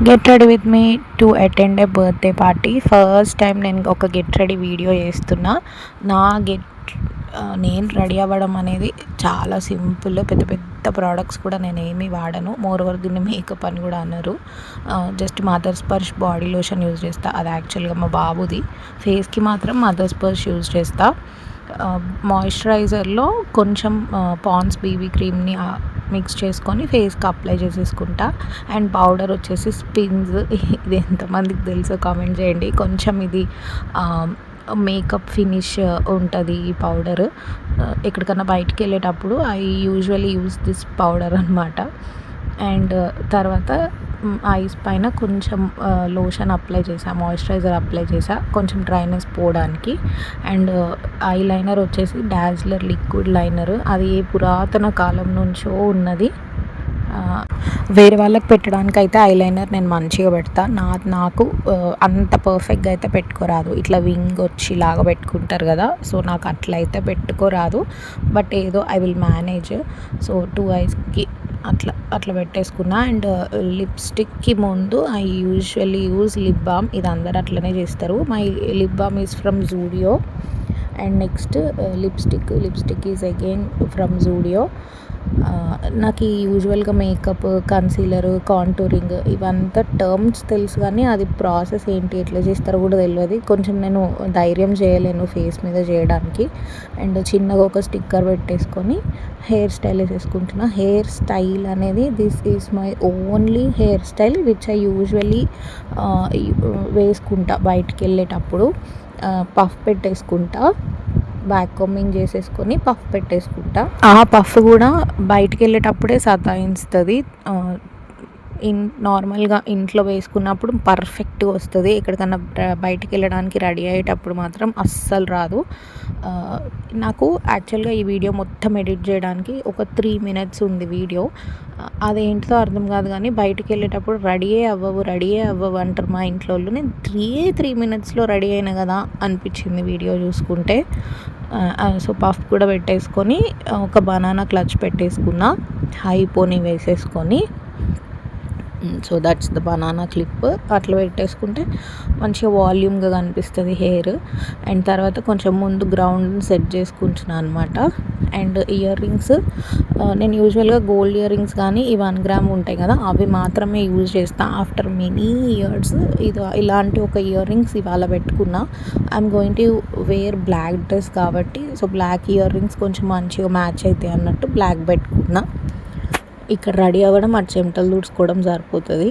Get ready with me to attend A birthday party. First time నేను ఒక get ready video చేస్తున్నా. నా నేను రెడీ అవ్వడం అనేది చాలా సింపుల్. పెద్ద పెద్ద ప్రోడక్ట్స్ కూడా నేను ఏమీ వాడను. మోర్ ఓవర్ దీన్ని మేకప్ అని కూడా అన్నారు. Just mother Sparsh body lotion use చేస్తా. అది యాక్చువల్గా మా బాబుది. ఫేస్కి మాత్రం మదర్ స్పర్శ్ యూజ్ చేస్తా. మాయిశ్చరైజర్లో కొంచెం పాండ్స్ బీబీ క్రీమ్ని మిక్స్ చేసుకొని ఫేస్కి అప్లై చేసేసుకుంటా. అండ్ పౌడర్ వచ్చేసి స్పిన్స్. ఇది ఎంతమందికి తెలుసో కామెంట్ చేయండి. కొంచెం ఇది మేకప్ ఫినిష్ ఉంటుంది ఈ పౌడర్. ఎక్కడికన్నా బయటికి వెళ్ళేటప్పుడు I usually use this powder అనమాట. అండ్ తర్వాత ఐస్ పైన కొంచెం లోషన్ అప్లై చేసా, మాయిశ్చరైజర్ అప్లై చేసా కొంచెం డ్రైనెస్ పోవడానికి. అండ్ ఐ లైనర్ వచ్చేసి డాజ్లర్ లిక్విడ్ లైనర్. అది ఏ పురాతన కాలం నుంచో ఉన్నది. వేరే వాళ్ళకి పెట్టడానికి అయితే ఐలైనర్ నేను మంచిగా పెడతా. నాకు అంత పర్ఫెక్ట్గా అయితే పెట్టుకోరాదు. ఇట్లా వింగ్ వచ్చి లాగా పెట్టుకుంటారు కదా, సో నాకు అట్లా అయితే పెట్టుకోరాదు. బట్ ఏదో ఐ విల్ మేనేజ్. సో 2 ఐస్కి అట్లా పెట్టేసుకున్నా. అండ్ లిప్స్టిక్కి ముందు I usually use lip balm. ఇది అందరు అట్లనే చేస్తారు. My lip balm is from Zudio. And next lipstick is again from Zudio. నాకు యూజువల్గా మేకప్, కన్సీలర్, కాంటూరింగ్ ఇవంతా టర్మ్స్ తెలుసు, కానీ అది ప్రాసెస్ ఏంటి ఎట్లా చేస్తారో కూడా తెలియదు. కొంచెం నేను ధైర్యం చేయలేను ఫేస్ మీద చేయడానికి. అండ్ చిన్నగా ఒక స్టిక్కర్ పెట్టేసుకొని హెయిర్ స్టైల్ వేసేసుకుంటున్నా. హెయిర్ స్టైల్ అనేది this is my only hair style which I usually వేసుకుంటా బయటికి వెళ్ళేటప్పుడు. పఫ్ పెట్టేసుకుంటా, బ్యాక్ కాంబింగ్ చేసేసుకొని పఫ్ పెట్టేసుకుంటా. ఆ పఫ్ కూడా బయటికి వెళ్ళేటప్పుడే సతాయిస్తుంది. నార్మల్గా ఇంట్లో వేసుకున్నప్పుడు పర్ఫెక్ట్గా వస్తుంది. ఎక్కడికన్నా బయటికి వెళ్ళడానికి రెడీ అయ్యేటప్పుడు మాత్రం అస్సలు రాదు. నాకు యాక్చువల్గా ఈ వీడియో మొత్తం ఎడిట్ చేయడానికి ఒక 3 minutes ఉంది వీడియో. అదేంటిదో అర్థం కాదు, కానీ బయటికి వెళ్ళేటప్పుడు రెడీ అవ్వవు అంటారు మా ఇంట్లో వాళ్ళు. నేను 3 minutesలో రెడీ అయినా కదా అనిపించింది వీడియో చూసుకుంటే. సో పఫ్ కూడా పెట్టేసుకొని ఒక బనానా క్లచ్ పెట్టేసుకున్నా, హై పోనీ వేసేసుకొని. So that's the banana clip. అట్లా పెట్టేసుకుంటే మంచిగా వాల్యూమ్గా కనిపిస్తుంది హెయిర్. అండ్ తర్వాత కొంచెం ముందు గ్రౌండ్ సెట్ చేసుకుంటున్నాను అనమాట. అండ్ ఇయర్ రింగ్స్ నేను యూజువల్గా గోల్డ్ ఇయర్ రింగ్స్ కానీ ఈ 1 gram ఉంటాయి కదా, అవి మాత్రమే యూజ్ చేస్తాను. ఆఫ్టర్ మెనీ ఇయర్స్ ఇలాంటి ఒక ఇయర్ రింగ్స్ ఇవాళ పెట్టుకున్నా. I'm going to wear black dress కాబట్టి, సో బ్లాక్ ఇయర్ రింగ్స్ కొంచెం మంచిగా మ్యాచ్ అవుతాయి అన్నట్టు బ్లాక్ పెట్టుకున్నా. ఇక్కడ రెడీ అవ్వడం, అటు చెమటలు తుడుచుకోవడం సరిపోతుంది.